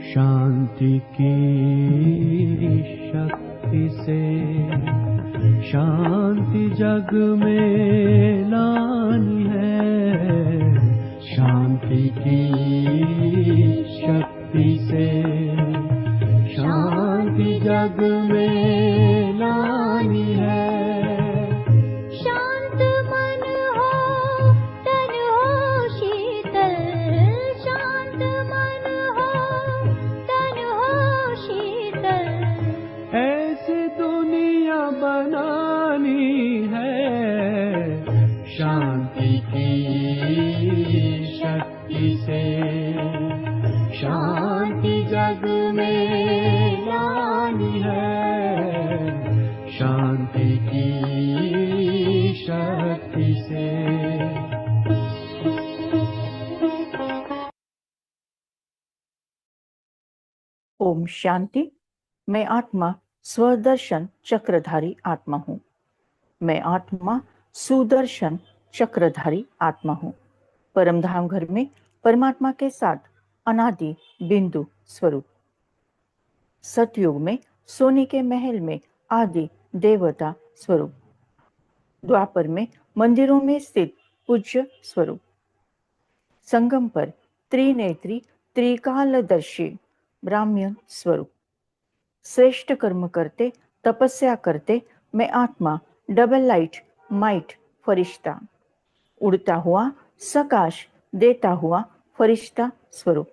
शांति की शक्ति से शांति जग में लानी है। शांति की शक्ति से शांति जग में लानी है। ओम शांति। मैं आत्मा स्वदर्शन चक्रधारी आत्मा हूँ। मैं आत्मा सुदर्शन चक्रधारी आत्मा हूँ। परमधाम घर में परमात्मा के साथ अनादि बिंदु स्वरूप। सतयुग में सोने के महल में आदि देवता स्वरूप। द्वापर में मंदिरों में स्थित पूज्य स्वरूप। संगम पर त्रिनेत्री त्रिकालदर्शी ब्राह्मण स्वरूप। श्रेष्ठ कर्म करते तपस्या करते मैं आत्मा डबल लाइट माइट फरिश्ता, उड़ता हुआ सकाश देता हुआ फरिश्ता स्वरूप।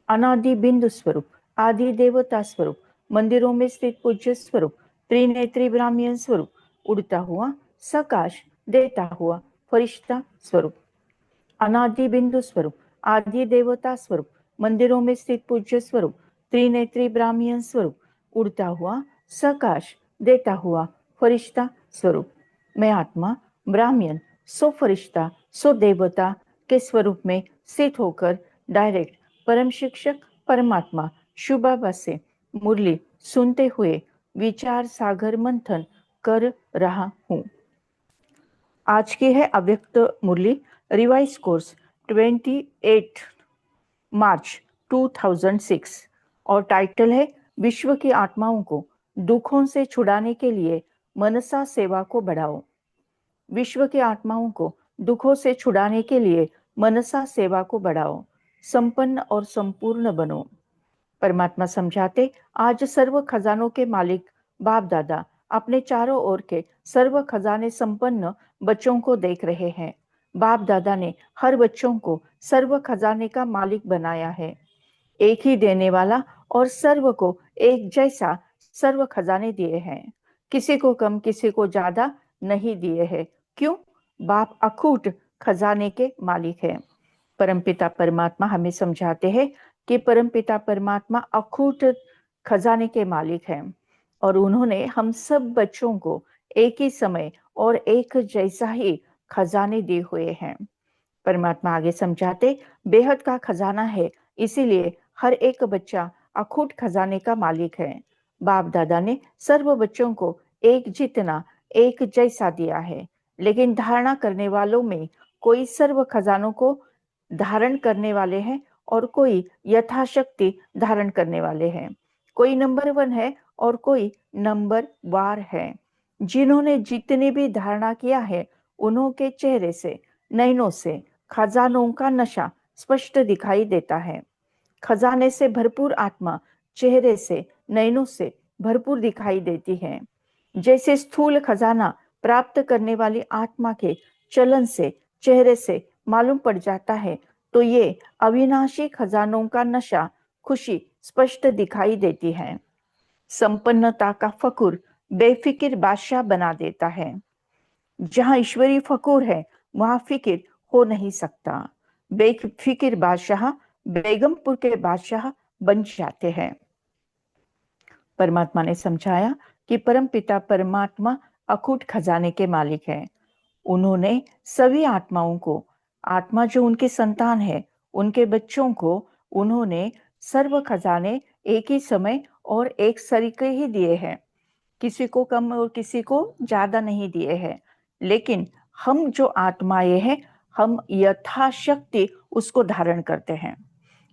अनादि बिंदु स्वरूप, आदि देवता स्वरूप, मंदिरों में स्थित पूज्य स्वरूप, त्रिनेत्री ब्राह्मण स्वरूप, उड़ता हुआ सकाश देता हुआ फरिश्ता स्वरूप। अनादि बिंदु स्वरूप, आदि देवता स्वरूप, मंदिरों में स्थित पूज्य स्वरूप, त्रिनेत्री ब्राह्मण स्वरूप, उड़ता हुआ सकाश देता हुआ फरिश्ता स्वरूप। मैं आत्मा ब्राह्मण सो फरिश्ता सो देवता के स्वरूप में स्थित होकर डायरेक्ट परम शिक्षक परमात्मा शुभाबा से मुरली सुनते हुए विचार सागर मंथन कर रहा हूँ। आज की है अव्यक्त मुरली, रिवाइज कोर्स 28 मार्च 2006 और टाइटल है विश्व की आत्माओं को दुखों से छुड़ाने के लिए मनसा सेवा को बढ़ाओ। विश्व की आत्माओं को दुखों से छुड़ाने के लिए मनसा सेवा को बढ़ाओ, संपन्न और संपूर्ण बनो। परमात्मा समझाते, आज सर्व खजानों के मालिक बाप दादा अपने चारों ओर के सर्व खजाने संपन्न बच्चों को देख रहे हैं। बाप दादा ने हर बच्चों को सर्व खजाने का मालिक बनाया है। एक ही देने वाला और सर्व को एक जैसा सर्व खजाने दिए हैं। किसी को कम किसी को ज्यादा नहीं दिए हैं। क्यों? बाप अखूट खजाने के मालिक है। परमपिता परमात्मा हमें समझाते हैं कि परमपिता परमात्मा अखूट खजाने के मालिक हैं और उन्होंने हम सब बच्चों को एक ही समय और एक जैसा ही खजाने दिए हुए हैं। परमात्मा आगे समझाते, बेहद का खजाना है, इसीलिए हर एक बच्चा अखूट खजाने का मालिक है। बाप दादा ने सर्व बच्चों को एक जितना एक जैसा दिया है, लेकिन धारणा करने वालों में कोई सर्व खजानों को धारण करने वाले हैं और कोई यथाशक्ति धारण करने वाले हैं। कोई नंबर 1 है और कोई नंबर वार है। जिन्होंने जितनी भी धारणा किया है, उन्होंने चेहरे से, नैनों से खजानों का नशा स्पष्ट दिखाई देता है। खजाने से भरपूर आत्मा चेहरे से, नैनों से भरपूर दिखाई देती है। जैसे स्थूल खजाना प्राप्त करने वाली आत्मा के चलन से, चेहरे से मालूम पड़ जाता है, तो ये अविनाशी खजानों का नशा, खुशी स्पष्ट दिखाई देती है। संपन्नता का फकुर बेफिक्र बादशाह बना देता है। जहां ईश्वरीय फकुर है, वहां फिक्र हो नहीं सकता। बेफिक्र बादशाह बेगमपुर के बादशाह बन जाते हैं। परमात्मा ने समझाया कि परमपिता परमात्मा अखूट खजाने के मालिक हैं। उन्होंने सभी आत्माओं को, आत्मा जो उनकी संतान है, उनके बच्चों को उन्होंने सर्व खजाने एक ही समय और एक सरीके ही दिए हैं। किसी को कम और किसी को ज्यादा नहीं दिए हैं। लेकिन हम जो आत्माएं हैं, हम यथाशक्ति उसको धारण करते हैं।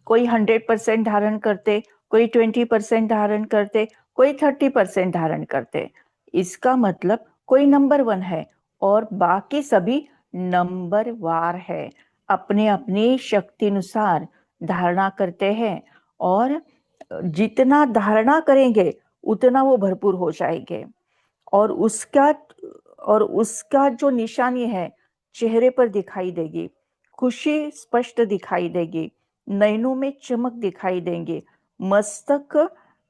कोई 100% धारण करते, कोई 20% धारण करते, कोई 30% धारण करते। इसका मतलब कोई नंबर 1 है और बाकी सभी नंबर वार है। अपने अपनी शक्ति अनुसार धारणा करते हैं और जितना धारणा करेंगे उतना वो भरपूर हो जाएंगे। और उसका जो निशानी है चेहरे पर दिखाई देगी, खुशी स्पष्ट दिखाई देगी, नैनों में चमक दिखाई देंगे, मस्तक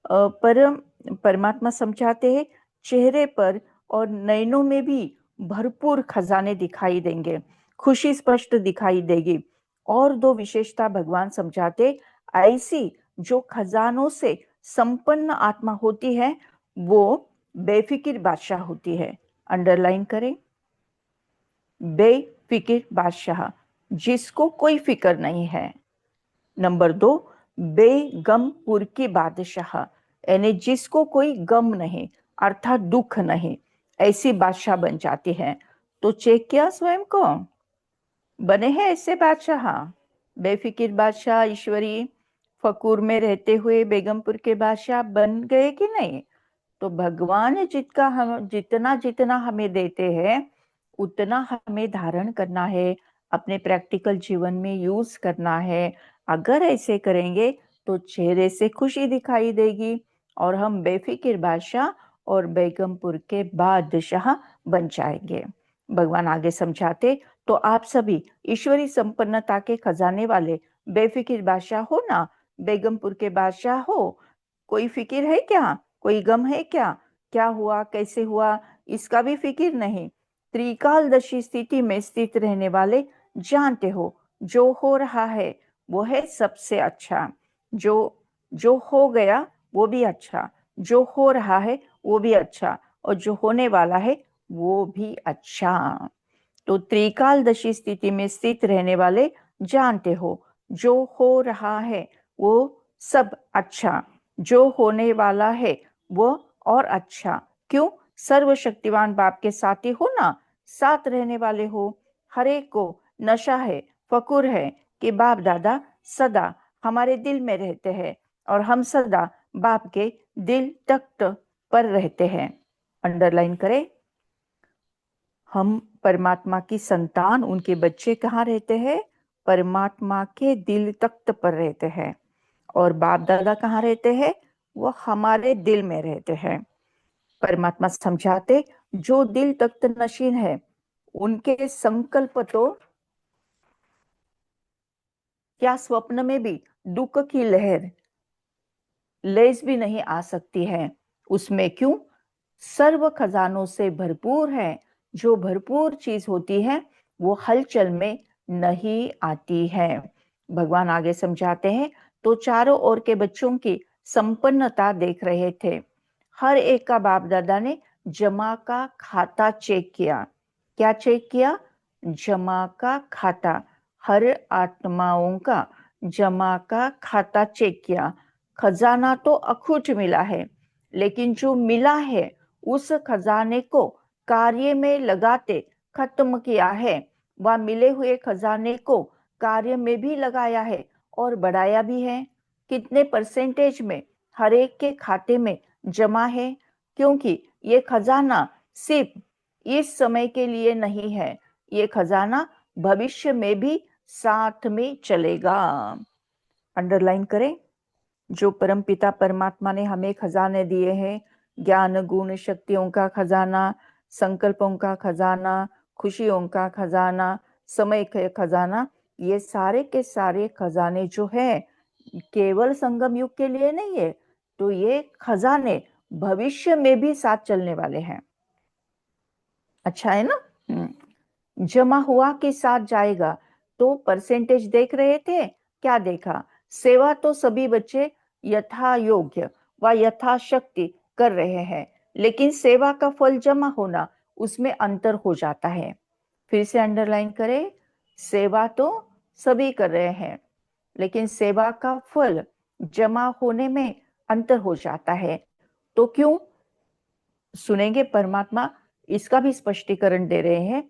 पर परमात्मा समझाते हैं चेहरे पर और नैनों में भी भरपूर खजाने दिखाई देंगे, खुशी स्पष्ट दिखाई देगी। और 2 विशेषता भगवान समझाते, ऐसी जो खजानों से संपन्न आत्मा होती है वो बेफिक्र बादशाह होती है। अंडरलाइन करें, बेफिक्र बादशाह, जिसको कोई फिक्र नहीं है। नंबर 2, बेगमपुर की बादशाह, यानी जिसको कोई गम नहीं अर्थात दुख नहीं, ऐसी बादशाह बन जाती है। तो चेक किया स्वयं को, बने हैं ऐसे बादशाह? बेफिक्र बादशाह, ईश्वरी फकूर में रहते हुए बेगमपुर के बादशाह बन गए कि नहीं? तो भगवान जितना जितना हमें देते हैं उतना हमें धारण करना है, अपने प्रैक्टिकल जीवन में यूज करना है। अगर ऐसे करेंगे तो चेहरे से खुशी दिखाई देगी और हम बेफिक्र बादशाह और बेगमपुर के बादशाह बन जाएंगे। भगवान आगे समझाते, तो आप सभी ईश्वरी संपन्नता के खजाने वाले बेफिक्र बादशाह हो ना, बेगमपुर के बादशाह हो। कोई फिक्र है क्या? कोई गम है क्या? क्या हुआ, कैसे हुआ, इसका भी फिक्र नहीं। त्रिकालदर्शी स्थिति में स्थित रहने वाले जानते हो जो हो रहा है वो है सबसे अच्छा। जो हो गया वो भी अच्छा, जो हो रहा है वो भी अच्छा, और जो होने वाला है वो भी अच्छा। तो त्रिकालदर्शी स्थिति में स्थित रहने वाले जानते हो जो हो रहा है वो सब अच्छा, जो होने वाला है वो और अच्छा। क्यों? सर्वशक्तिवान बाप के साथी हो ना, साथ रहने वाले हो। हर एक को नशा है, फकुर है कि बाप दादा सदा हमारे दिल में रहते हैं और हम सदा बाप के दिल तख्त पर रहते हैं। अंडरलाइन करें, हम परमात्मा की संतान, उनके बच्चे कहाँ रहते हैं? परमात्मा के दिल तख्त पर रहते हैं और बाप दादा कहाँ रहते हैं? वो हमारे दिल में रहते हैं। परमात्मा समझाते, जो दिल तख्त नशीन है उनके संकल्प तो क्या स्वप्न में भी दुख की लहर लेस भी नहीं आ सकती है। उसमें क्यों? सर्व खजानों से भरपूर है। जो भरपूर चीज होती है वो हलचल में नहीं आती है। भगवान आगे समझाते हैं, तो चारों ओर के बच्चों की संपन्नता देख रहे थे। हर एक का बाप दादा ने जमा का खाता चेक किया। क्या चेक किया? जमा का खाता। हर आत्माओं का जमा का खाता चेक किया। खजाना तो अखूट मिला है, लेकिन जो मिला है उस खजाने को कार्य में लगाते खत्म किया है। वह मिले हुए खजाने को कार्य में भी लगाया है और बढ़ाया भी है। कितने परसेंटेज में हर एक के खाते में जमा है? क्योंकि ये खजाना सिर्फ इस समय के लिए नहीं है, ये खजाना भविष्य में भी साथ में चलेगा। अंडरलाइन करें, जो परम पिता परमात्मा ने हमें खजाने दिए हैं, ज्ञान गुण शक्तियों का खजाना, संकल्पों का खजाना, खुशियों का खजाना, समय का खजाना, ये सारे के सारे खजाने जो है केवल संगम युग के लिए नहीं है, तो ये खजाने भविष्य में भी साथ चलने वाले हैं। अच्छा है ना? जमा हुआ के साथ जाएगा। तो परसेंटेज देख रहे थे, क्या देखा? सेवा तो सभी बच्चे यथा योग्य व यथाशक्ति कर रहे हैं, लेकिन सेवा का फल जमा होना, उसमें अंतर हो जाता है। फिर से अंडरलाइन करें, सेवा तो सभी कर रहे हैं, लेकिन सेवा का फल जमा होने में अंतर हो जाता है। तो क्यों? सुनेंगे, परमात्मा इसका भी स्पष्टीकरण दे रहे हैं।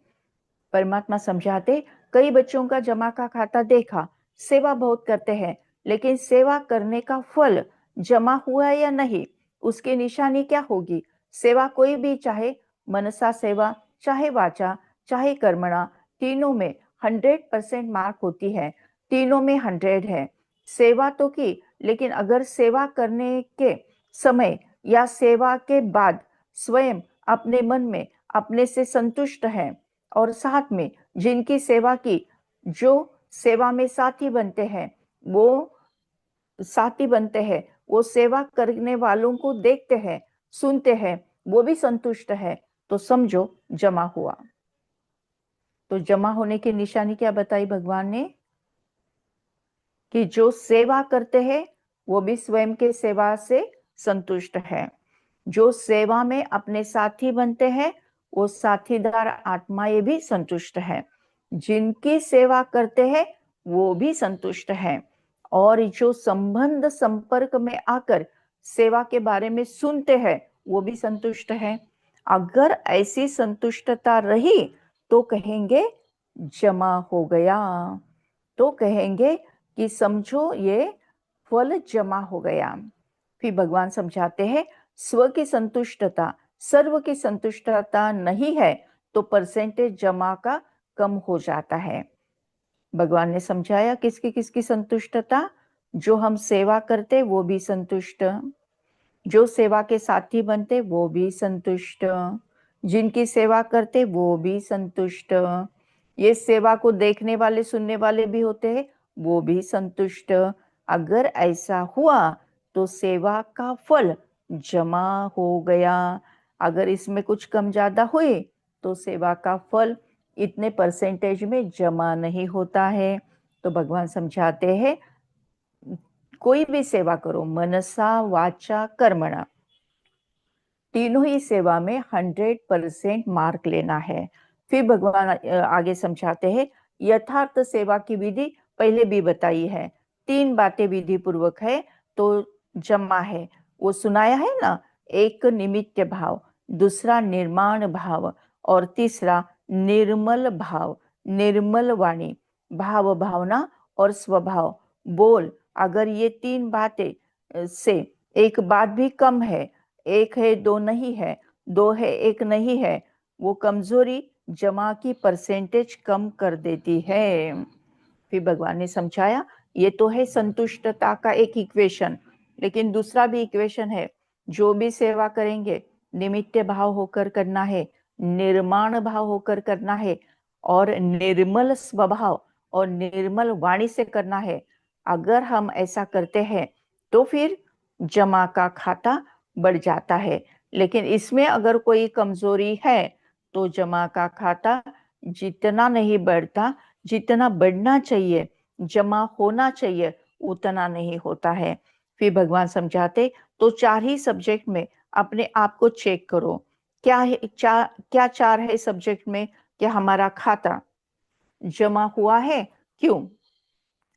परमात्मा समझाते, कई बच्चों का जमा का खाता देखा, सेवा बहुत करते हैं, लेकिन सेवा करने का फल जमा हुआ या नहीं, उसकी निशानी क्या होगी? सेवा कोई भी, चाहे मनसा सेवा, चाहे वाचा, चाहे कर्मणा, तीनों में 100% मार्क होती है। तीनों में 100 है। सेवा तो की, लेकिन अगर सेवा करने के समय या सेवा के बाद स्वयं अपने मन में अपने से संतुष्ट है और साथ में जिनकी सेवा की, जो सेवा में साथी बनते हैं, वो सेवा करने वालों को देखते हैं, सुनते हैं, वो भी संतुष्ट है, तो समझो जमा हुआ। तो जमा होने की निशानी क्या बताई भगवान ने? कि जो सेवा करते हैं वो भी स्वयं के सेवा से संतुष्ट है। जो सेवा में अपने साथी बनते हैं वो साथीदार आत्माएं भी संतुष्ट है। जिनकी सेवा करते हैं वो भी संतुष्ट है। और जो संबंध संपर्क में आकर सेवा के बारे में सुनते हैं वो भी संतुष्ट है। अगर ऐसी संतुष्टता रही तो कहेंगे जमा हो गया, तो कहेंगे कि समझो ये फल जमा हो गया। फिर भगवान समझाते हैं, स्व की संतुष्टता सर्व की संतुष्टता नहीं है तो परसेंटेज जमा का कम हो जाता है। भगवान ने समझाया किसकी किसकी संतुष्टता? जो हम सेवा करते वो भी संतुष्ट, जो सेवा के साथी बनते वो भी संतुष्ट, जिनकी सेवा करते वो भी संतुष्ट, ये सेवा को देखने वाले सुनने वाले भी होते हैं वो भी संतुष्ट। अगर ऐसा हुआ तो सेवा का फल जमा हो गया। अगर इसमें कुछ कम ज्यादा हुए तो सेवा का फल इतने परसेंटेज में जमा नहीं होता है। तो भगवान समझाते हैं, कोई भी सेवा करो, मनसा वाचा कर्मणा, तीनों ही सेवा में 100% मार्क लेना है। फिर भगवान आगे समझाते हैं, यथार्थ सेवा की विधि पहले भी बताई है। 3 बातें विधि पूर्वक है तो जमा है, वो सुनाया है ना। एक निमित्त भाव, दूसरा निर्माण भाव और तीसरा निर्मल भाव, निर्मल वाणी, भाव भावना और स्वभाव। बोल, अगर ये 3 बातें से एक बात भी कम है, एक है दो नहीं है, दो है एक नहीं है, वो कमजोरी जमा की परसेंटेज कम कर देती है। फिर भगवान ने समझाया ये तो है संतुष्टता का एक इक्वेशन, लेकिन दूसरा भी इक्वेशन है, जो भी सेवा करेंगे निमित्त भाव होकर करना है, निर्माण भाव होकर करना है और निर्मल स्वभाव और निर्मल वाणी से करना है। अगर हम ऐसा करते हैं तो फिर जमा का खाता बढ़ जाता है, लेकिन इसमें अगर कोई कमजोरी है तो जमा का खाता जितना नहीं बढ़ता, जितना बढ़ना चाहिए, जमा होना चाहिए, उतना नहीं होता है। फिर भगवान समझाते तो 4 ही सब्जेक्ट में अपने आप को चेक करो। क्या है क्या 4 है सब्जेक्ट में? क्या हमारा खाता जमा हुआ है? क्यों?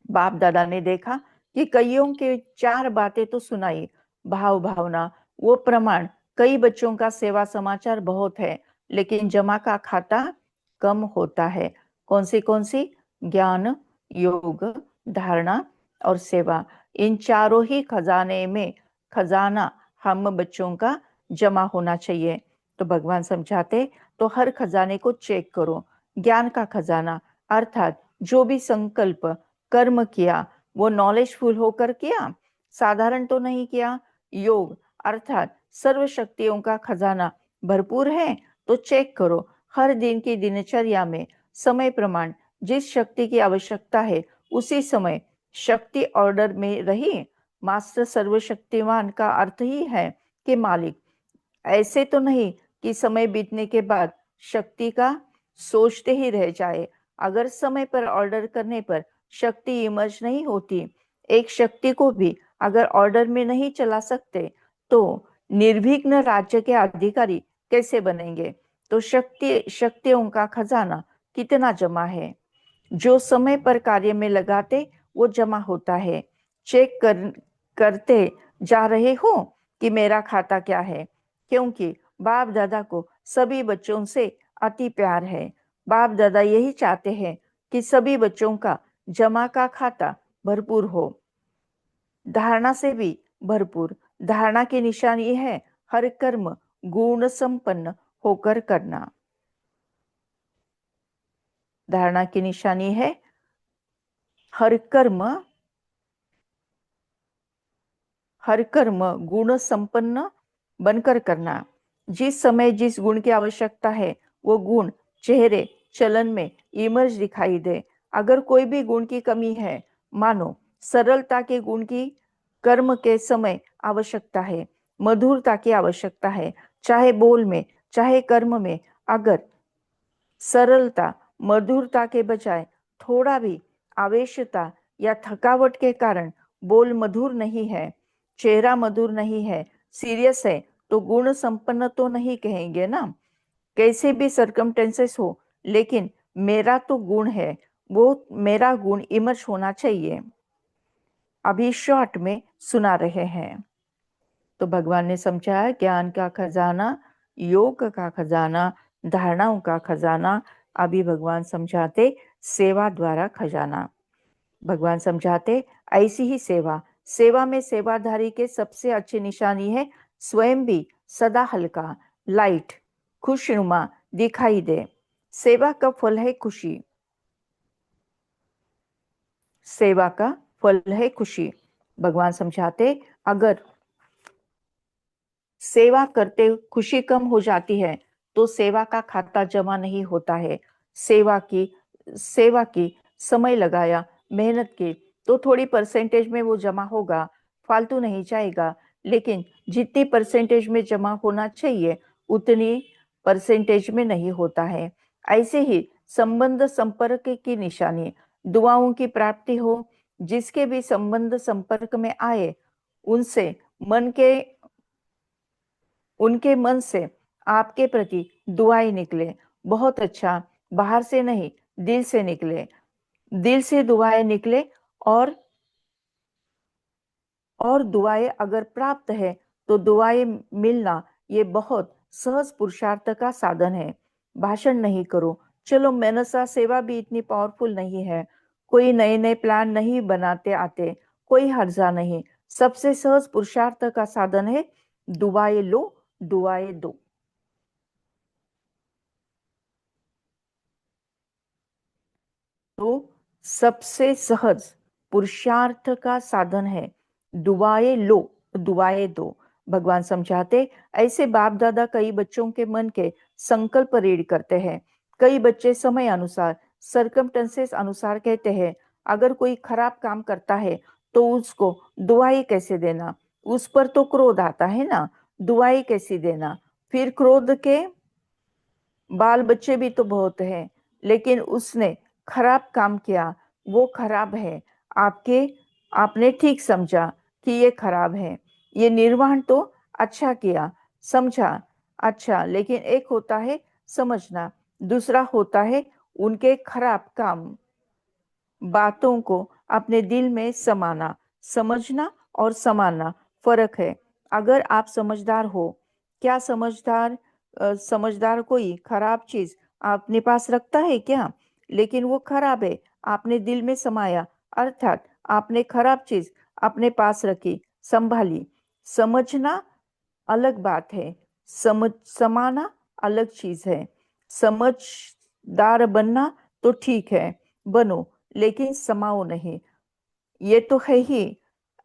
बाप दादा ने देखा कि कईयों के 4 बातें तो सुनाई, भाव भावना, वो प्रमाण, कई बच्चों का सेवा समाचार बहुत है, लेकिन जमा का खाता कम होता है। कौन सी? ज्ञान, योग, धारणा और सेवा। इन चारों ही खजाने में खजाना हम बच्चों का जमा होना चाहिए। तो भगवान समझाते तो हर खजाने को चेक करो। ज्ञान का खजाना अर्थात जो भी संकल्प कर्म किया वो नॉलेजफुल होकर किया, साधारण तो नहीं किया। योग अर्थात सर्व शक्तियों का खजाना भरपूर है तो चेक करो हर दिन की दिनचर्या में समय प्रमाण जिस शक्ति की आवश्यकता है उसी समय शक्ति ऑर्डर में रही। मास्टर सर्वशक्तिमान का अर्थ ही है कि मालिक। ऐसे तो नहीं कि समय बीतने के बाद शक्ति का सोचते ही रह जाए। अगर समय पर ऑर्डर करने पर शक्ति इमर्ज नहीं होती, एक शक्ति को भी अगर ऑर्डर में नहीं चला सकते तो निर्विघ्न राज्य के अधिकारी कैसे बनेंगे? तो शक्तियों का खजाना कितना जमा है? जो समय पर कार्य में लगाते वो जमा होता है। चेक करते जा रहे हो कि मेरा खाता क्या है, क्योंकि बाप दादा को सभी बच्चों से अति प्यार है। बाप दादा यही चाहते हैं कि सभी बच्चों का जमा का खाता भरपूर हो, धारणा से भी भरपूर। धारणा की निशानी है हर कर्म गुण संपन्न होकर करना। धारणा की निशानी है हर कर्म गुण संपन्न बनकर करना। जिस समय जिस गुण की आवश्यकता है वो गुण चेहरे चलन में इमर्ज दिखाई दे। अगर कोई भी गुण की कमी है, मानो सरलता के गुण की कर्म के समय आवश्यकता है, मधुरता की आवश्यकता है, चाहे बोल में चाहे कर्म में। अगर सरलता मधुरता के बजाय थोड़ा भी आवेशता या थकावट के कारण बोल मधुर नहीं है, चेहरा मधुर नहीं है, सीरियस है, तो गुण संपन्न तो नहीं कहेंगे ना। कैसे भी सरकमटेंसेस हो, लेकिन मेरा तो गुण है, वो मेरा गुण इमर्ज होना चाहिए। अभी शॉर्ट में सुना रहे हैं। तो भगवान ने समझाया ज्ञान का खजाना, योग का खजाना, धारणाओं का खजाना। अभी भगवान समझाते सेवा द्वारा खजाना। भगवान समझाते ऐसी ही सेवा में सेवाधारी के सबसे अच्छी निशानी है स्वयं भी सदा हल्का, लाइट, खुशनुमा दिखाई दे। सेवा का फल है खुशी। सेवा का फल है खुशी। भगवान समझाते अगर सेवा करते खुशी कम हो जाती है तो सेवा का खाता जमा नहीं होता है। सेवा की समय लगाया, मेहनत की तो थोड़ी परसेंटेज में वो जमा होगा, फालतू नहीं जाएगा। लेकिन जितनी परसेंटेज में जमा होना चाहिए उतनी परसेंटेज में नहीं होता है। ऐसे ही संबंध संपर्क की निशानी दुआओं की प्राप्ति हो। जिसके भी संबंध संपर्क में आए उनसे उनके मन से आपके प्रति दुआएं निकले। बहुत अच्छा, बाहर से नहीं दिल से निकले। दिल से दुआएं निकले और दुआएं अगर प्राप्त है तो दुआएं मिलना ये बहुत सहज पुरुषार्थ का साधन है। भाषण नहीं करो, चलो मनसा सेवा भी इतनी पावरफुल नहीं है, कोई नए नए प्लान नहीं बनाते आते, कोई हर्जा नहीं। सबसे सहज पुरुषार्थ का साधन है दुआएं लो, दुआएं दो। तो सबसे सहज पुरुषार्थ का साधन है। दुआएं लो, दुआएं दो। भगवान समझाते, ऐसे बाप दादा कई बच्चों के मन के संकल्प रीड करते हैं। कई बच्चे समय अनुसार, सरकमटेंसेस अनुसार कहते हैं, अगर कोई खराब काम करता है तो उसको दुआई कैसे देना, उस पर तो क्रोध आता है ना, दुआई कैसे देना। फिर क्रोध के बाल बच्चे भी तो बहुत हैं, लेकिन उसने खराब काम किया, वो खराब है। आपके आपने ठीक समझा कि ये खराब है। ये निर्वाण तो अच्छा किया, समझा, अच्छा। लेकिन एक होता है समझना, दूसरा होता है उनके खराब काम, बातों को अपने दिल में समाना। समझना और समाना फर्क है। अगर आप समझदार हो, क्या समझदार कोई खराब चीज अपने पास रखता है क्या? लेकिन वो खराब है, आपने दिल में समाया, अर्थात आपने खराब चीज अपने पास रखी, संभाली। समझना अलग बात है, समझ समाना अलग चीज है। समझदार बनना तो ठीक है, बनो, लेकिन समाओ नहीं। ये तो है ही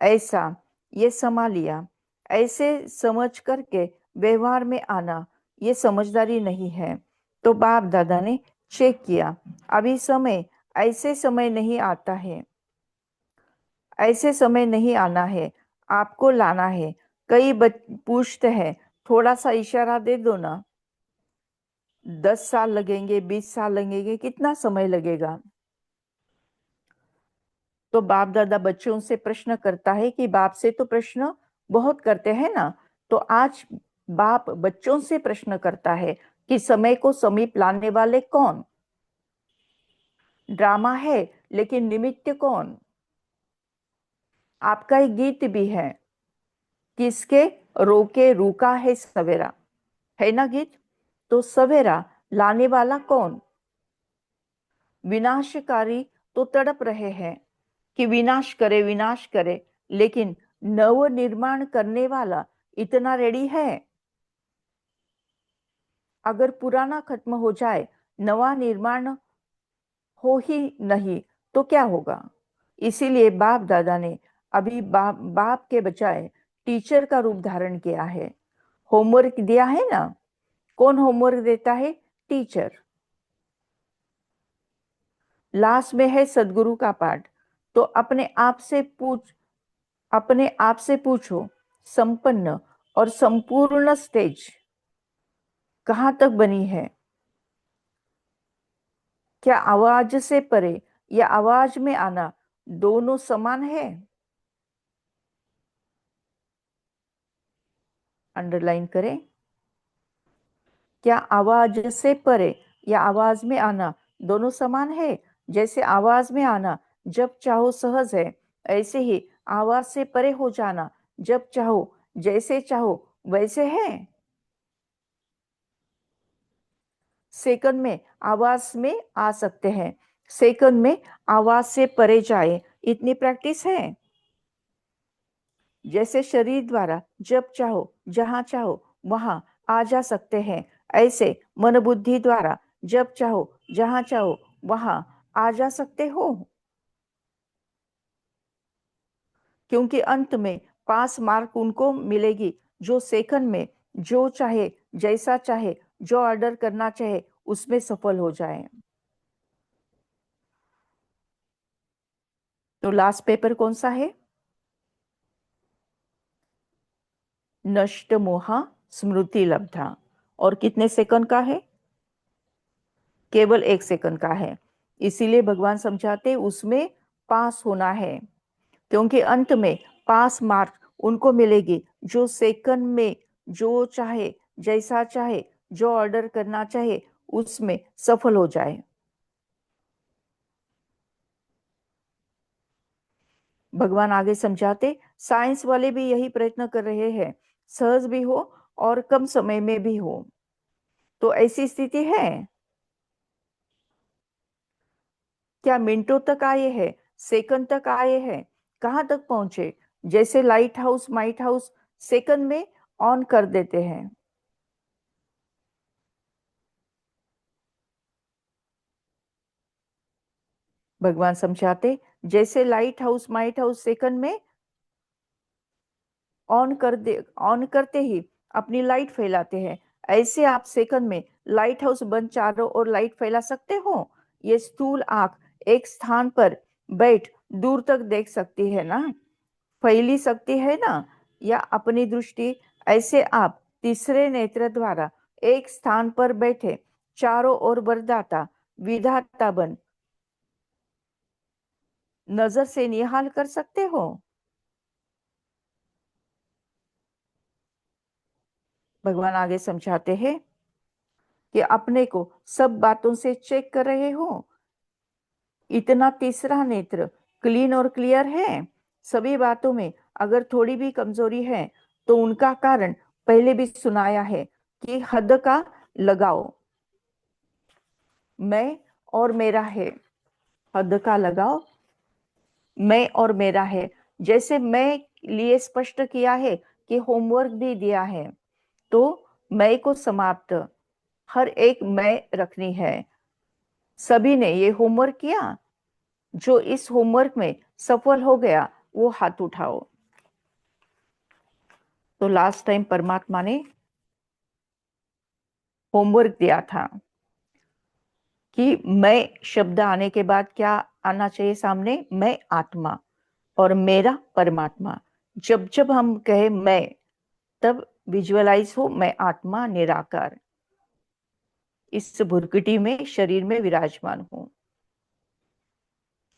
ऐसा, ये समा लिया, ऐसे समझ करके व्यवहार में आना, ये समझदारी नहीं है। तो बाप दादा ने चेक किया, अभी समय, ऐसे समय नहीं आता है, ऐसे समय नहीं आना है, आपको लाना है। कई पूछते हैं, थोड़ा सा इशारा दे दो ना, 10 साल लगेंगे, 20 साल लगेंगे, कितना समय लगेगा? तो बाप दादा बच्चों से प्रश्न करता है कि बाप से तो प्रश्न बहुत करते हैं ना, तो आज बाप बच्चों से प्रश्न करता है कि समय को समीप लाने वाले कौन? ड्रामा है, लेकिन निमित्त कौन? आपका एक गीत भी है, किसके रोके रुका है सवेरा, है ना गीत? तो सवेरा लाने वाला कौन? विनाशकारी तो तड़प रहे हैं कि विनाश करे, लेकिन नव निर्माण करने वाला इतना रेडी है? अगर पुराना खत्म हो जाए, नवा निर्माण हो ही नहीं, तो क्या होगा? इसीलिए बाप दादा ने अभी बाप के बजाय टीचर का रूप धारण किया है। होमवर्क दिया है ना, कौन होमवर्क देता है? टीचर। लास्ट में है सदगुरु का पाठ। तो अपने आप से पूछो, संपन्न और संपूर्ण स्टेज कहां तक बनी है? क्या आवाज से परे या आवाज में आना दोनों समान है? अंडरलाइन करें। क्या आवाज से परे या आवाज में आना दोनों समान है? जैसे आवाज में आना जब चाहो सहज है, ऐसे ही आवाज से परे हो जाना जब चाहो, जैसे चाहो वैसे है। सेकंड में आवाज में आ सकते हैं, सेकंड में आवाज से परे जाए, इतनी प्रैक्टिस है। जैसे शरीर द्वारा जब चाहो जहां चाहो वहां आ जा सकते हैं, ऐसे मन बुद्धि द्वारा जब चाहो जहां चाहो वहां आ जा सकते हो। क्योंकि अंत में पास मार्क उनको मिलेगी जो सेकंड में जो चाहे, जैसा चाहे, जो ऑर्डर करना चाहे उसमें सफल हो जाए। तो लास्ट पेपर कौन सा है? नष्ट मोहा स्मृति लब्धा। और कितने सेकंड का है? केवल 1 सेकंड का है। इसीलिए भगवान समझाते उसमें पास होना है, क्योंकि अंत में पास मार्क उनको मिलेगी जो सेकंड में जो चाहे, जैसा चाहे, जो ऑर्डर करना चाहे उसमें सफल हो जाए। भगवान आगे समझाते, साइंस वाले भी यही प्रयत्न कर रहे हैं, सहज भी हो और कम समय में भी हो। तो ऐसी स्थिति है। क्या मिनटों तक आए हैं, सेकंड तक आए हैं, कहां तक पहुंचे? जैसे light house might house second में ऑन कर देते हैं। भगवान समझाते, जैसे light house might house second में ऑन करते ही अपनी लाइट फैलाते हैं, ऐसे आप सेकंड में लाइट हाउस बंद चारों ओर लाइट फैला सकते हो। ये स्थूल आंख एक स्थान पर बैठ दूर तक देख सकती है ना, फैली सकती है ना, या अपनी दृष्टि ऐसे आप तीसरे नेत्र द्वारा एक स्थान पर बैठे चारों ओर वरदाता विधाता बन नजर से निहाल कर सकते हो। भगवान आगे समझाते हैं कि अपने को सब बातों से चेक कर रहे हो, इतना तीसरा नेत्र क्लीन और क्लियर है। सभी बातों में अगर थोड़ी भी कमजोरी है तो उनका कारण पहले भी सुनाया है कि हद का लगाओ, मैं और मेरा है। हद का लगाओ, मैं और मेरा है। जैसे मैं लिए स्पष्ट किया है कि होमवर्क भी दिया है, तो मैं को समाप्त हर एक मैं रखनी है। सभी ने ये होमवर्क किया, जो इस होमवर्क में सफल हो गया वो हाथ उठाओ। तो लास्ट टाइम परमात्मा ने होमवर्क दिया था कि मैं शब्द आने के बाद क्या आना चाहिए सामने, मैं आत्मा और मेरा परमात्मा। जब जब हम कहे मैं, तब विजुअलाइज हो मैं आत्मा निराकार इस भुरकुटी में शरीर में विराजमान हूं,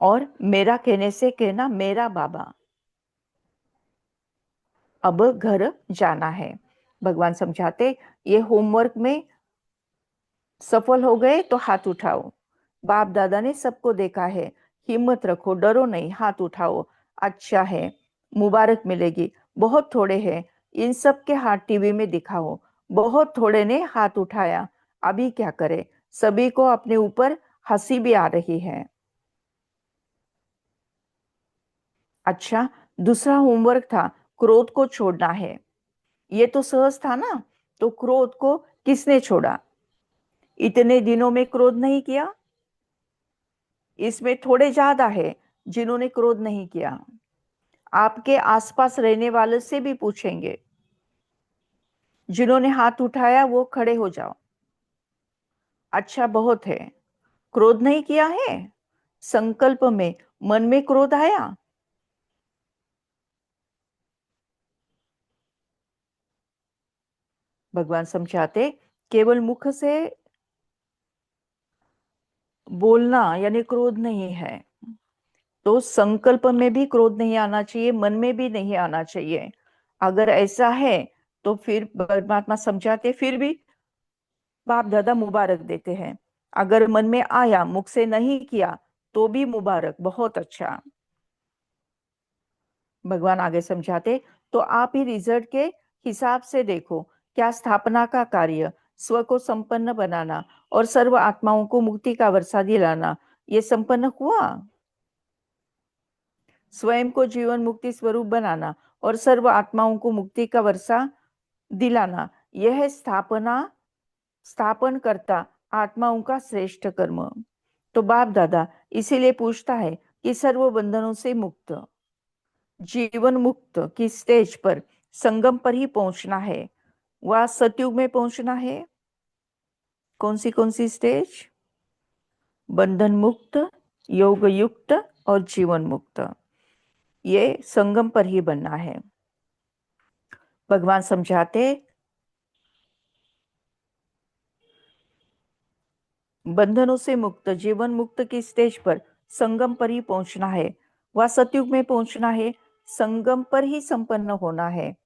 और मेरा कहने से कहना मेरा बाबा, अब घर जाना है। भगवान समझाते, ये होमवर्क में सफल हो गए तो हाथ उठाओ। बाप दादा ने सबको देखा है, हिम्मत रखो, डरो नहीं, हाथ उठाओ। अच्छा है, मुबारक मिलेगी। बहुत थोड़े हैं, इन सब के हाथ टीवी में दिखाओ। बहुत थोड़े ने हाथ उठाया, अभी क्या करे, सभी को अपने ऊपर हंसी भी आ रही है। अच्छा, दूसरा होमवर्क था क्रोध को छोड़ना है। ये तो सहज था ना, तो क्रोध को किसने छोड़ा? इतने दिनों में क्रोध नहीं किया। इसमें थोड़े ज्यादा है जिन्होंने क्रोध नहीं किया। आपके आसपास रहने वाले से भी पूछेंगे, जिन्होंने हाथ उठाया वो खड़े हो जाओ। अच्छा, बहुत है। क्रोध नहीं किया है, संकल्प में मन में क्रोध आया, भगवान समझाते, केवल मुख से बोलना यानी क्रोध नहीं है, तो संकल्प में भी क्रोध नहीं आना चाहिए, मन में भी नहीं आना चाहिए। अगर ऐसा है तो फिर परमात्मा समझाते, फिर भी बाप दादा मुबारक देते हैं। अगर मन में आया, मुख से नहीं किया, तो भी मुबारक, बहुत अच्छा। भगवान आगे समझाते, तो आप ही रिजल्ट के हिसाब से देखो, क्या स्थापना का कार्य, स्व को संपन्न बनाना और सर्व आत्माओं को मुक्ति का वर्षा दिलाना, ये संपन्न हुआ। स्वयं को जीवन मुक्ति स्वरूप बनाना और सर्व आत्माओं को मुक्ति का वर्षा दिलाना, यह है स्थापन करता आत्माओं का श्रेष्ठ कर्म। तो बाप दादा इसीलिए पूछता है कि सर्व बंधनों से मुक्त, जीवन मुक्त की स्टेज पर संगम पर ही पहुंचना है, वह सतयुग में पहुंचना है। कौन सी स्टेज? बंधन मुक्त, योग युक्त और जीवन मुक्त, ये संगम पर ही बनना है। भगवान समझाते, बंधनों से मुक्त, जीवन मुक्त की स्टेज पर संगम पर ही पहुंचना है, वह सतयुग में पहुंचना है, संगम पर ही संपन्न होना है,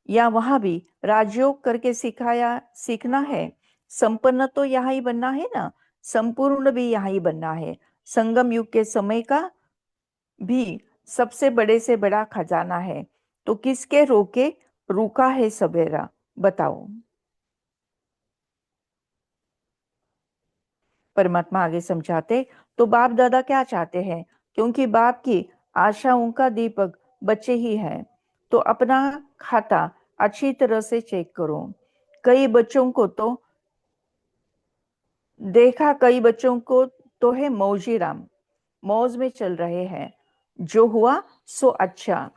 या वहां भी राजयोग करके सीखना है। संपन्न तो यहाँ ही बनना है ना, संपूर्ण भी यहाँ ही बनना है। संगम युग के समय का भी सबसे बड़े से बड़ा खजाना है, तो किसके रोके रुका है सवेरा, बताओ। परमात्मा आगे समझाते, तो बाप दादा क्या चाहते हैं, क्योंकि बाप की आशाओं का दीपक बच्चे ही हैं, तो अपना खाता अच्छी तरह से चेक करो। कई बच्चों को तो देखा, कई बच्चों को तो है मौजी राम, मौज में चल रहे हैं। जो हुआ सो अच्छा।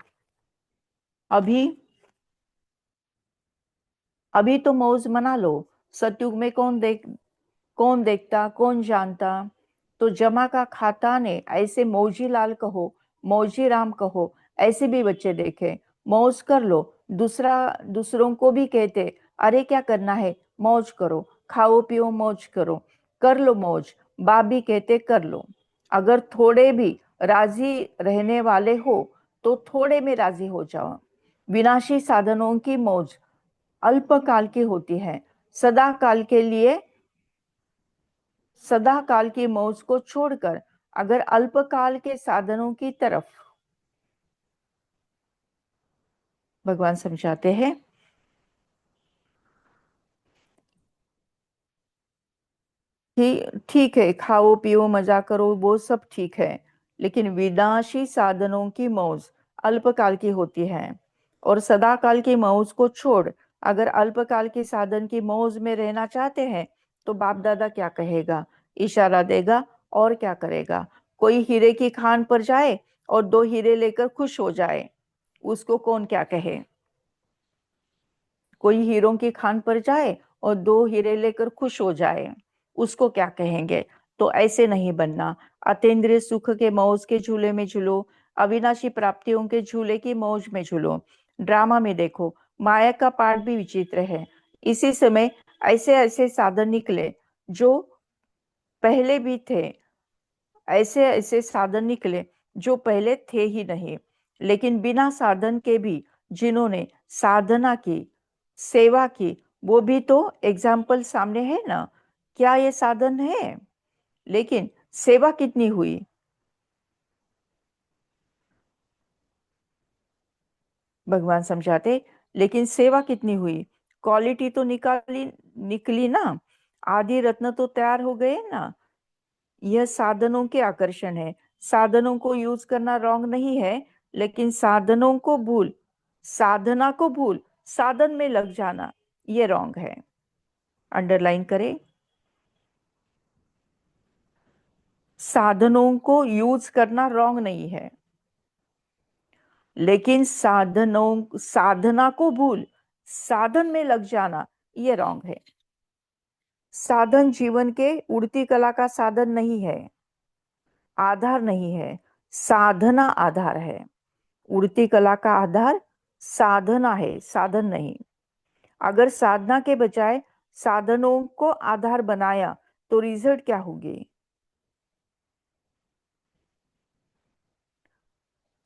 अभी अभी तो मौज मना लो। सतयुग में कौन देखता, कौन जानता। तो जमा का खाता ने ऐसे मौजी लाल कहो, मौजी राम कहो, ऐसे भी बच्चे देखे। मौज कर लो। दूसरों को भी कहते, अरे क्या करना है, मौज करो, खाओ पियो मौज करो, कर लो मौज। बाप भी कहते कर लो। अगर थोड़े भी राजी रहने वाले हो तो थोड़े में राजी हो जाओ। विनाशी साधनों की मौज अल्पकाल की होती है। सदा काल के लिए सदा काल की मौज को छोड़कर अगर अल्पकाल के साधनों की तरफ, भगवान समझाते हैं कि ठीक है, खाओ पियो मजा करो, वो सब ठीक है, लेकिन विनाशी साधनों की मौज अल्पकाल की होती है। और सदा काल की मौज को छोड़ अगर अल्पकाल के साधन की मौज में रहना चाहते हैं तो बाप दादा क्या कहेगा, इशारा देगा और क्या करेगा। कोई हीरे की खान पर जाए और 2 हीरे लेकर खुश हो जाए, उसको कौन क्या कहे। कोई हीरों की खान पर जाए और 2 हीरे लेकर खुश हो जाए, उसको क्या कहेंगे। तो ऐसे नहीं बनना। अतीन्द्रिय सुख के मौज के झूले में झूलो, अविनाशी प्राप्तियों के झूले की मौज में झूलो। ड्रामा में देखो, माया का पाठ भी विचित्र है। इसी समय ऐसे ऐसे साधन निकले जो पहले भी थे, ऐसे ऐसे साधन निकले जो पहले थे ही नहीं। लेकिन बिना साधन के भी जिन्होंने साधना की, सेवा की, वो भी तो एग्जाम्पल सामने है ना। क्या ये साधन है? लेकिन सेवा कितनी हुई? भगवान समझाते, लेकिन सेवा कितनी हुई, क्वालिटी तो निकली ना। आदि रत्न तो तैयार हो गए ना। यह साधनों के आकर्षण है। साधनों को यूज करना रॉन्ग नहीं है, लेकिन साधनों को भूल, साधना को भूल साधन में लग जाना, ये रॉन्ग है। अंडरलाइन करें। साधनों को यूज करना रॉन्ग नहीं है, लेकिन साधना को भूल साधन में लग जाना, ये रॉन्ग है। साधन जीवन के उड़ती कला का साधन नहीं है, आधार नहीं है। साधना आधार है। उड़ती कला का आधार साधना है, साधन नहीं। अगर साधना के बजाय साधनों को आधार बनाया तो रिजल्ट क्या होगी?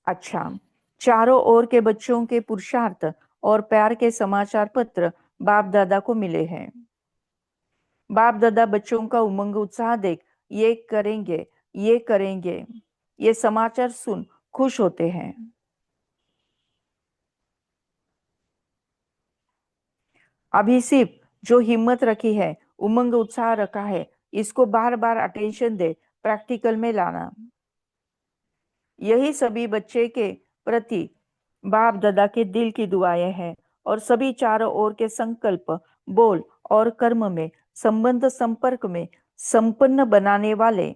अच्छा, चारों ओर के बच्चों के पुरुषार्थ और प्यार के समाचार पत्र बाप दादा को मिले हैं। बाप दादा बच्चों का उमंग उत्साह देख ये करेंगे, ये करेंगे, ये समाचार सुन खुश होते हैं। अभी सिर्फ जो हिम्मत रखी है, उमंग उत्साह रखा है, इसको बार बार अटेंशन दे, प्रैक्टिकल में लाना। यही सभी बच्चे के प्रति बाप दादा के दिल की दुआएं हैं। और सभी चारों ओर के संकल्प, बोल और कर्म में संबंध संपर्क में संपन्न बनाने वाले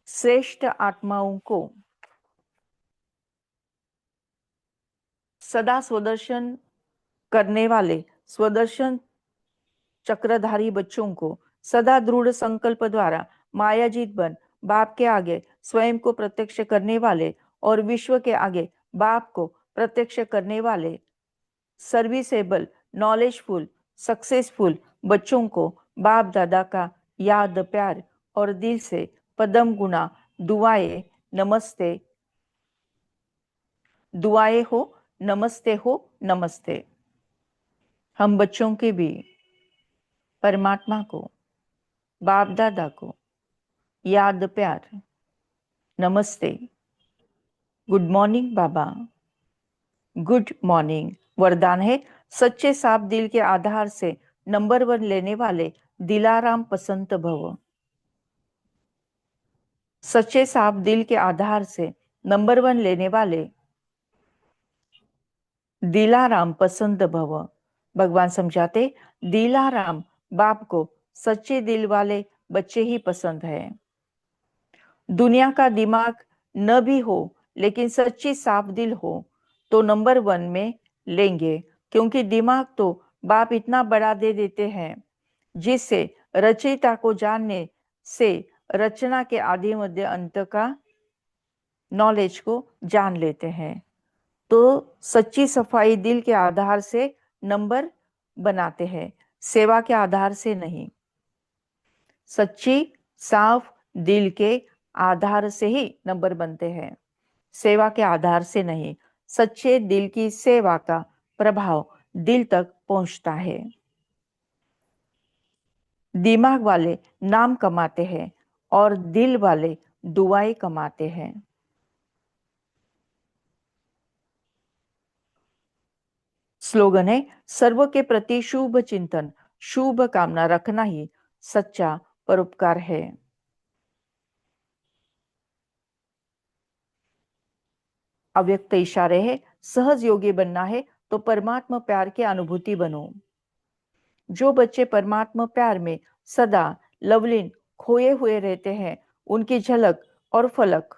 श्रेष्ठ आत्माओं को सदा स्वदर्शन करने वाले स्वदर्शन चक्रधारी बच्चों को सदा दृढ़ संकल्प द्वारा मायाजीत बन बाप के आगे स्वयं को प्रत्यक्ष करने वाले और विश्व के आगे बाप को प्रत्यक्ष करने वाले सर्विसेबल, नॉलेजफुल, सक्सेसफुल बच्चों को बाप दादा का याद प्यार और दिल से पदम गुना दुआएं, नमस्ते, दुआएं हो, नमस्ते हो, नमस्ते। हम बच्चों के भी परमात्मा को, बाप दादा को याद प्यार, नमस्ते, गुड मॉर्निंग बाबा, गुड मॉर्निंग वरदान है। सच्चे साफ दिल के आधार से नंबर 1 लेने वाले दिलाराम पसंत भव। सच्चे साफ दिल के आधार से नंबर 1 लेने वाले दिलाराम पसंत भव। भगवान समझाते, दिलाराम बाप को सच्चे दिल वाले बच्चे ही पसंद है। दुनिया का दिमाग न भी हो लेकिन सच्ची साफ दिल हो तो नंबर 1 में लेंगे, क्योंकि दिमाग तो बाप इतना बड़ा दे देते हैं जिससे रचयिता को जानने से रचना के आदि मध्य अंत का नॉलेज को जान लेते हैं। तो सच्ची सफाई दिल के आधार से नंबर बनाते हैं, सेवा के आधार से नहीं। सच्ची साफ दिल के आधार से ही नंबर बनते हैं, सेवा के आधार से नहीं। सच्चे दिल की सेवा का प्रभाव दिल तक पहुंचता है। दिमाग वाले नाम कमाते हैं और दिल वाले दुआएं कमाते हैं। स्लोगन है, सर्व के प्रति शुभ चिंतन, शुभ कामना रखना ही सच्चा परोपकार है। अव्यक्त इशारे है, सहज योगी बनना है तो परमात्मा प्यार की अनुभूति बनो। जो बच्चे परमात्मा प्यार में सदा लवलीन खोए हुए रहते हैं, उनकी झलक और फलक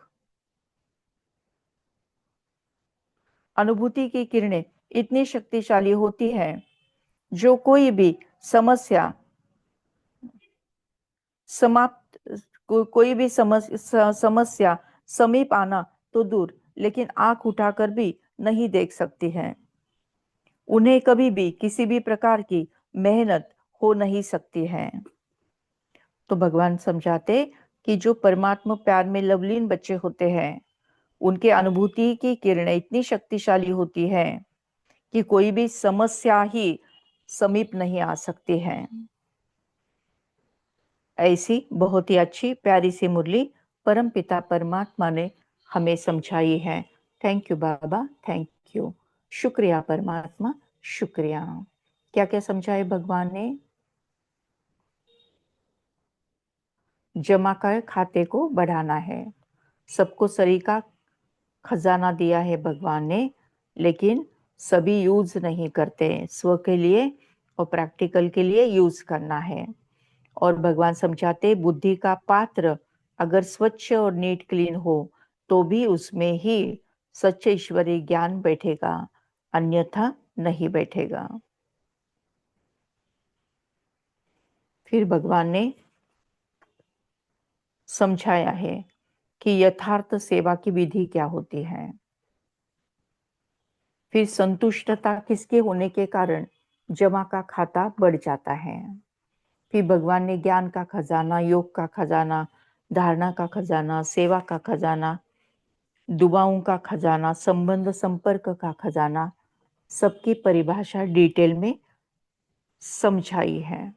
अनुभूति की किरणें इतनी शक्तिशाली होती हैं जो कोई भी समस्या समाप्त कोई भी समस्या समीप आना तो दूर, लेकिन आंख उठाकर भी नहीं देख सकती है। उन्हें कभी भी किसी भी प्रकार की मेहनत हो नहीं सकती है। तो भगवान समझाते कि जो परमात्मा प्यार में लवलीन बच्चे होते हैं, उनके अनुभूति की किरणें इतनी शक्तिशाली होती है कि कोई भी समस्या ही समीप नहीं आ सकती है। ऐसी बहुत ही अच्छी प्यारी सी मुरली परम पिता परमात्मा ने हमें समझाई है। Thank you Baba, thank you. शुक्रिया परमात्मा, शुक्रिया। क्या क्या समझाए भगवान ने? जमा कर खाते को बढ़ाना है। सबको सरीका खजाना दिया है भगवान ने, लेकिन सभी यूज नहीं करते। स्व के लिए और प्रैक्टिकल के लिए यूज करना है। और भगवान समझाते बुद्धि का पात्र अगर स्वच्छ और नीट क्लीन हो तो भी उसमें ही सच्चे ईश्वरीय ज्ञान बैठेगा, अन्यथा नहीं बैठेगा। फिर भगवान ने समझाया है कि यथार्थ सेवा की विधि क्या होती है। फिर संतुष्टता किसके होने के कारण जमा का खाता बढ़ जाता है। फिर भगवान ने ज्ञान का खजाना, योग का खजाना, धारणा का खजाना, सेवा का खजाना, दुआओं का खजाना, संबंध संपर्क का खजाना, सबकी परिभाषा डिटेल में समझाई है।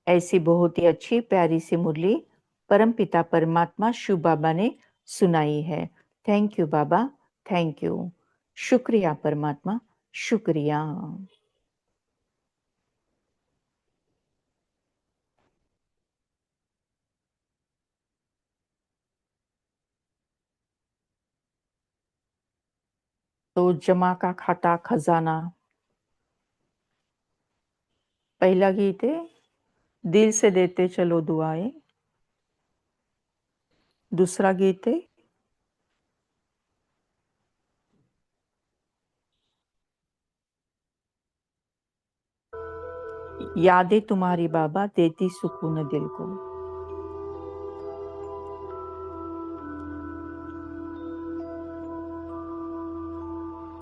ऐसी बहुत ही अच्छी प्यारी सी मुरली परम पिता परमात्मा शिव बाबा ने सुनाई है। Thank you Baba, thank you. शुक्रिया परमात्मा, शुक्रिया। तो जमा का खाता खजाना, पहला गीत है दिल से देते चलो दुआएं। दूसरा गीत है यादें तुम्हारी बाबा देती सुकून दिल को।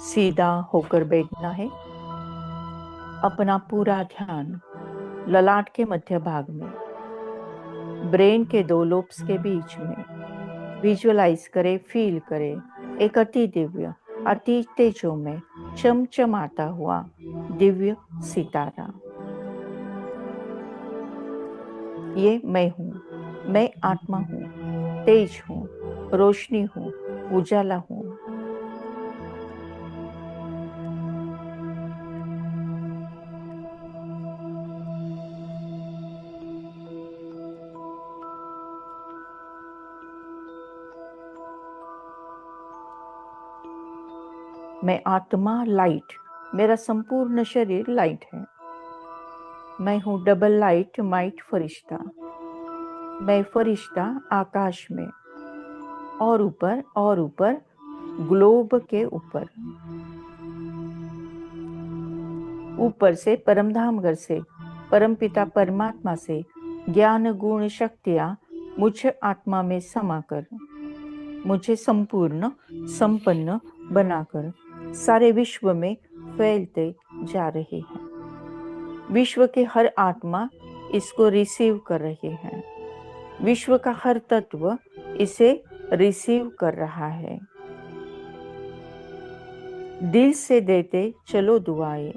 सीधा होकर बैठना है, अपना पूरा ध्यान ललाट के मध्य भाग में, ब्रेन के 2 लोब्स के बीच में। विजुअलाइज करे, फील करे एक अति दिव्य, अति तेजो में चमचमाता हुआ दिव्य सितारा। ये मैं हूँ, मैं आत्मा हूँ, तेज हूँ, रोशनी हूँ, उजाला हूँ। मैं आत्मा लाइट, मेरा संपूर्ण शरीर लाइट है। मैं हूँ डबल लाइट माइट फरिश्ता। मैं फरिश्ता आकाश में और ऊपर ग्लोब के ऊपर से परमधाम घर से परमपिता परमात्मा से ज्ञान गुण शक्तियाँ मुझ आत्मा में समाकर मुझे संपूर्ण संपन्न बनाकर सारे विश्व में फैलते जा रहे हैं। विश्व के हर आत्मा इसको रिसीव कर रहे हैं। विश्व का हर तत्व इसे रिसीव कर रहा है। दिल से देते चलो दुआएं।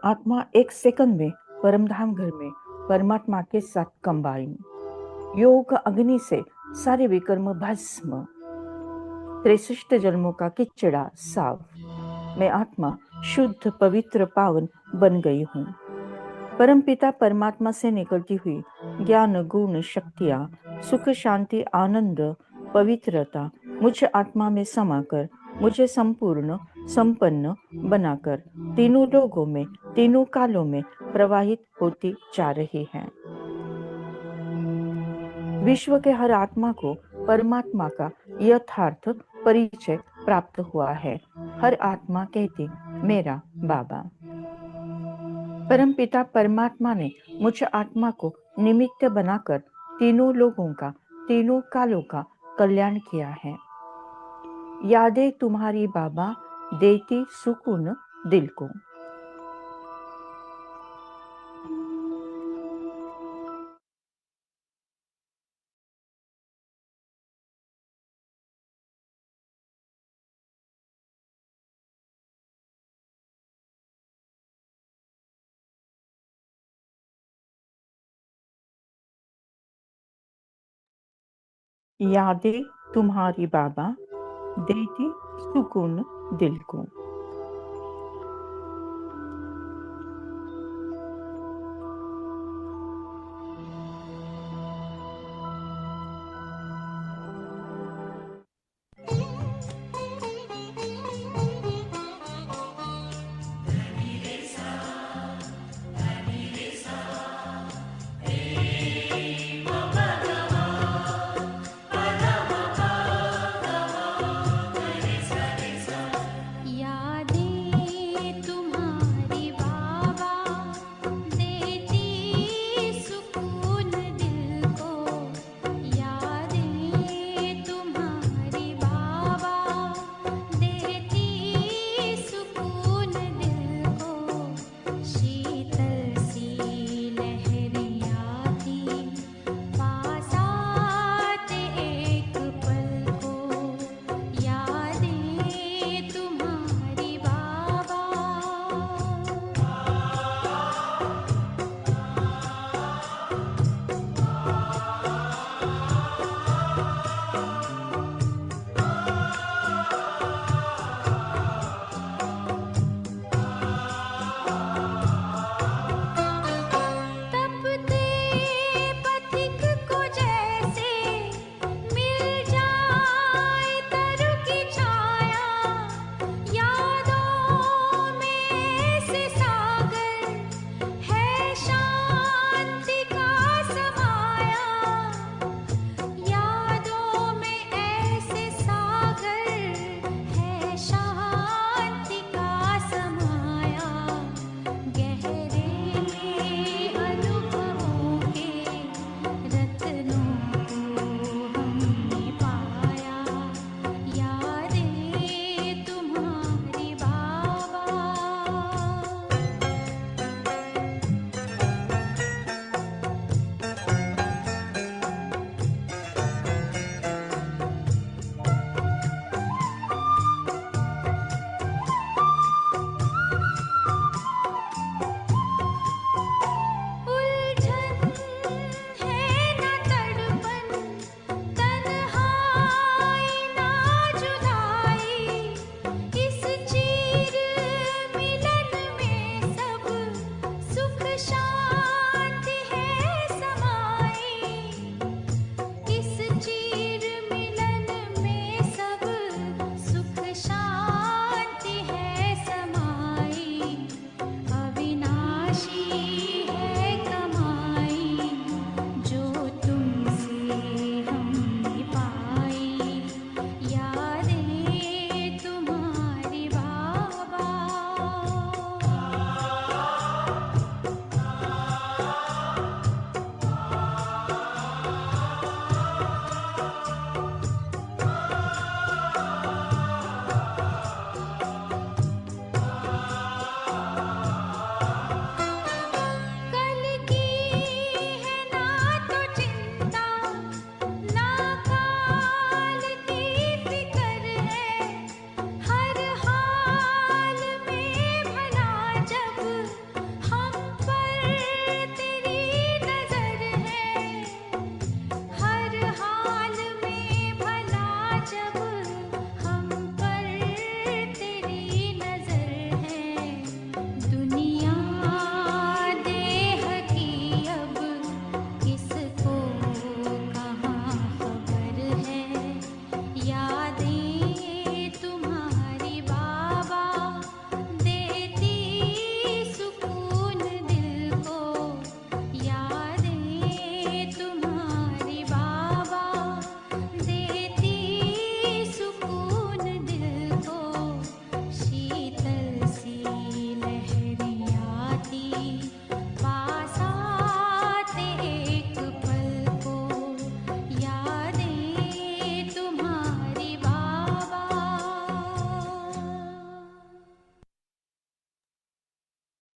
आत्मा एक सेकंड में परमधाम घर में परमात्मा के साथ कंबाइन। योग अग्नि से सारे विकर्म भस्म। 63 जन्मों का किचड़ा साफ। मैं आत्मा शुद्ध पवित्र पावन बन गई हूँ। परमपिता परमात्मा से निकलती हुई ज्ञान गुण शक्तियाँ सुख शांति आनंद पवित्रता मुझ आत्मा में समाकर मुझे संपूर्ण संपन्न बनाकर तीनों लोगों में तीनों कालों में प्रवाहित होती जा रही है। विश्व के हर आत्मा को परमात्मा का यथार्थ परिचय प्राप्त हुआ है। हर आत्मा कहती मेरा बाबा। परमपिता परमात्मा ने मुझ आत्मा को निमित्त बनाकर तीनों लोगों का तीनों कालों का कल्याण किया है। यादें तुम्हारी बाबा देती सुकून दिल को। यादें तुम्हारी बाबा देती सुकून दिल को। या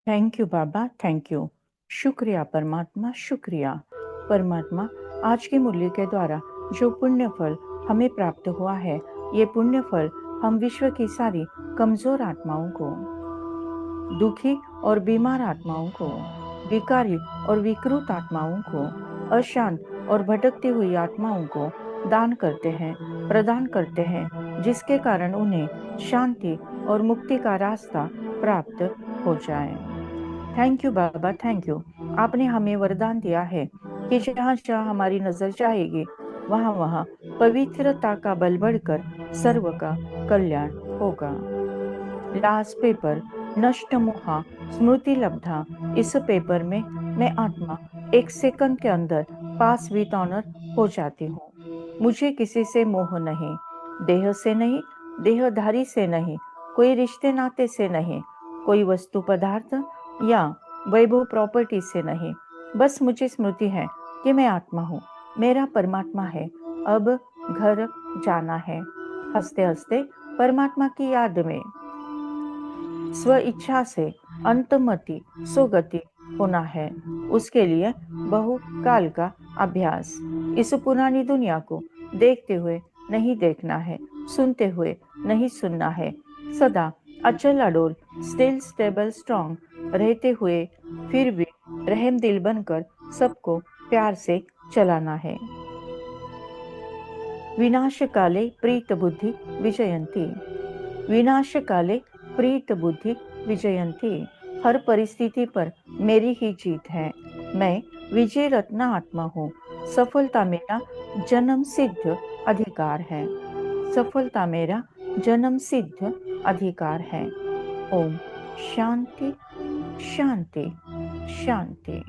thank you Baba, thank you. शुक्रिया परमात्मा, शुक्रिया परमात्मा। आज के मूल्य के द्वारा जो पुण्य फल हमें प्राप्त हुआ है, ये पुण्य फल हम विश्व की सारी कमजोर आत्माओं को, दुखी और बीमार आत्माओं को, विकारी और विकृत आत्माओं को, अशांत और भटकती हुई आत्माओं को दान करते हैं, प्रदान करते हैं, जिसके कारण उन्हें शांति और मुक्ति का रास्ता प्राप्त हो जाए। Thank you Baba, thank you. आपने हमें वरदान दिया है कि जहाँ जहाँ हमारी नजर जाएगी, वहाँ वहाँ पवित्रता का बल बढ़कर सर्व का कल्याण होगा। लास्ट पेपर, नष्ट मोहा स्मृति लब्धा। इस पेपर में मैं आत्मा 1 सेकंड के अंदर पास विद ऑनर हो जाती हूँ। मुझे किसी से मोह नहीं, देह से नहीं, देहधारी से नहीं, कोई रिश्ते नाते से नहीं, कोई वस्तु पदार्थ या वैभव प्रॉपर्टी से नहीं। बस मुझे स्मृति है कि मैं आत्मा हूँ, मेरा परमात्मा है, अब घर जाना है। हंसते हंसते परमात्मा की याद में स्व इच्छा से अंतमति सुगति होना है। उसके लिए बहुकाल का अभ्यास। इस पुरानी दुनिया को देखते हुए नहीं देखना है, सुनते हुए नहीं सुनना है। सदा अचल अडोल, स्टिल स्टेबल स्ट्रॉन्ग रहते हुए फिर भी रहम दिल बनकर सबको प्यार से चलाना है। विनाश काले प्रीत बुद्धि विजयंती। विनाश काले प्रीत बुद्धि विजयंती। हर परिस्थिति पर मेरी ही जीत है। मैं विजय रत्न आत्मा हूँ। सफलता मेरा जन्म सिद्ध अधिकार है। सफलता मेरा जन्म सिद्ध अधिकार है। ओम शांति शांति शांति।